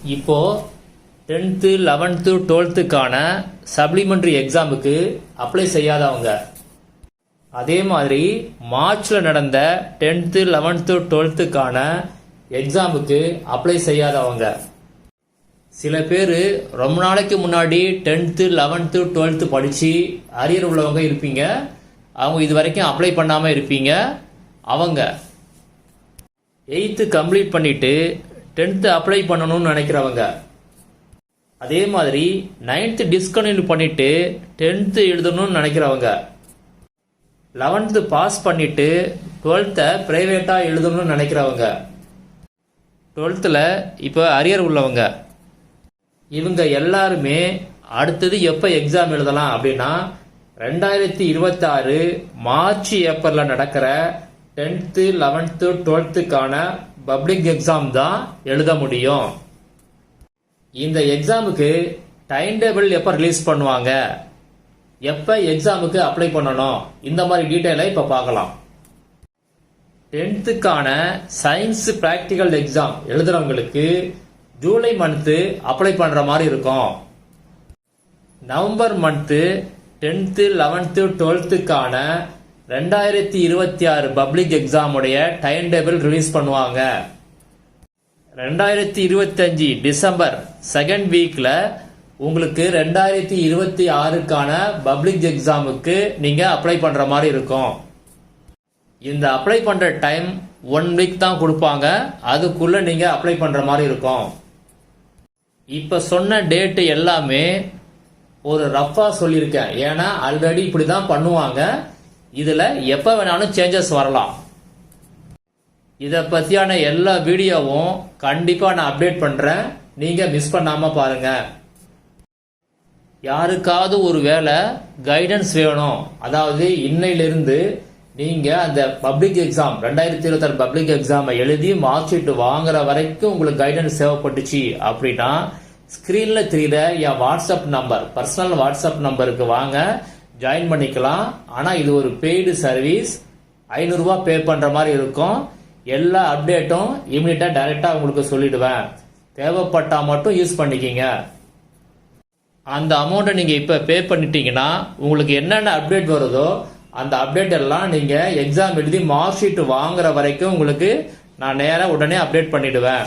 இப்போ 10th 11th 12th supplementary எக்ஸாமுக்கு apply செய்யாதவங்க, அதே மாதிரி மார்ச்சில் நடந்த 10th 11th 12th எக்ஸாமுக்கு அப்ளை செய்யாதவங்க, சில பேர் ரொம்ப நாளைக்கு முன்னாடி 10th 11th 12th படித்து அரியர் உள்ளவங்க இருப்பீங்க. அவங்க இது வரைக்கும் அப்ளை பண்ணாமல் இருப்பீங்க. அவங்க 8th கம்ப்ளீட் பண்ணிவிட்டு 10th அப்ளை பண்ணணும்னு நினைக்கிறவங்க, அதே மாதிரி 9th டிஸ்கன்டினியூ பண்ணிவிட்டு 10th எழுதணும்னு நினைக்கிறவங்க, 11th பாஸ் பண்ணிவிட்டு 12th ப்ரைவேட்டாக எழுதணும்னு நினைக்கிறவங்க, 12th இப்போ அரியர் உள்ளவங்க, இவங்க எல்லாருமே அடுத்தது எப்போ எக்ஸாம் எழுதலாம் அப்படின்னா 2026 மார்ச் ஏப்ரலில் நடக்கிற 10th 11th 12th public exam தான் எழுத முடியும். இந்த எக்ஸாமுக்கு டைம் டேபிள் எப்போ ரிலீஸ் பண்ணுவாங்க, எப்போ எக்ஸாமுக்கு அப்ளை பண்ணணும், இந்த மாதிரி டீட்டெயிலை இப்போ பார்க்கலாம். 10th சயின்ஸ் ப்ராக்டிக்கல் எக்ஸாம் எழுதுறவங்களுக்கு ஜூலை மந்த்து அப்ளை பண்ணுற மாதிரி இருக்கும். November month 10th 11th 12th 2026 public எக்ஸாமுடைய டைம் டேபிள் ரிலீஸ் பண்ணுவாங்க. 2025 டிசம்பர் செகண்ட் வீக்கில் உங்களுக்கு 2026 பப்ளிக் எக்ஸாமுக்கு நீங்கள் அப்ளை பண்ணுற மாதிரி இருக்கும். இந்த அப்ளை பண்ணுற டைம் 1 வீக் தான் கொடுப்பாங்க. அதுக்குள்ளே நீங்கள் அப்ளை பண்ணுற மாதிரி இருக்கும். இப்போ சொன்ன டேட்டு எல்லாமே ஒரு ரஃபாக சொல்லியிருக்கேன். ஏன்னா ஆல்ரெடி இப்படி தான் பண்ணுவாங்க. இதில் எப்போ வேணாலும் சேஞ்சஸ் வரலாம். இதை பற்றியான எல்லா வீடியோவும் கண்டிப்பாக நான் அப்டேட் பண்ணுறேன். நீங்கள் மிஸ் பண்ணாமல் பாருங்கள். யாருக்காவது ஒரு வேளை கைடன்ஸ் வேணும், அதாவது இன்னையிலிருந்து நீங்கள் அந்த பப்ளிக் எக்ஸாம் 2026 பப்ளிக் எக்ஸாமை எழுதி மார்க் ஷீட் வாங்குற வரைக்கும் உங்களுக்கு கைடன்ஸ் தேவைப்பட்டுச்சு அப்படின்னா ஸ்க்ரீனில் தெரியுற என் வாட்ஸ்அப் நம்பர், பர்சனல் வாட்ஸ்அப் நம்பருக்கு வாங்க, ஜாயின் பண்ணிக்கலாம். ஆனால் இது ஒரு பெய்டு சர்வீஸ், 500 ரூபா பே பண்ணுற மாதிரி இருக்கும். எல்லா அப்டேட்டும் இமீடியட்டாக டைரெக்டாக உங்களுக்கு சொல்லிடுவேன். தேவைப்பட்டால் மட்டும் யூஸ் பண்ணிக்கிங்க. அந்த அமௌண்ட்டை நீங்கள் இப்போ பே பண்ணிட்டீங்கன்னா உங்களுக்கு என்னென்ன அப்டேட் வருதோ அந்த அப்டேட் எல்லாம் நீங்கள் எக்ஸாம் எழுதி மார்க் ஷீட் வாங்குற வரைக்கும் உங்களுக்கு நான் நேராக உடனே அப்டேட் பண்ணிடுவேன்.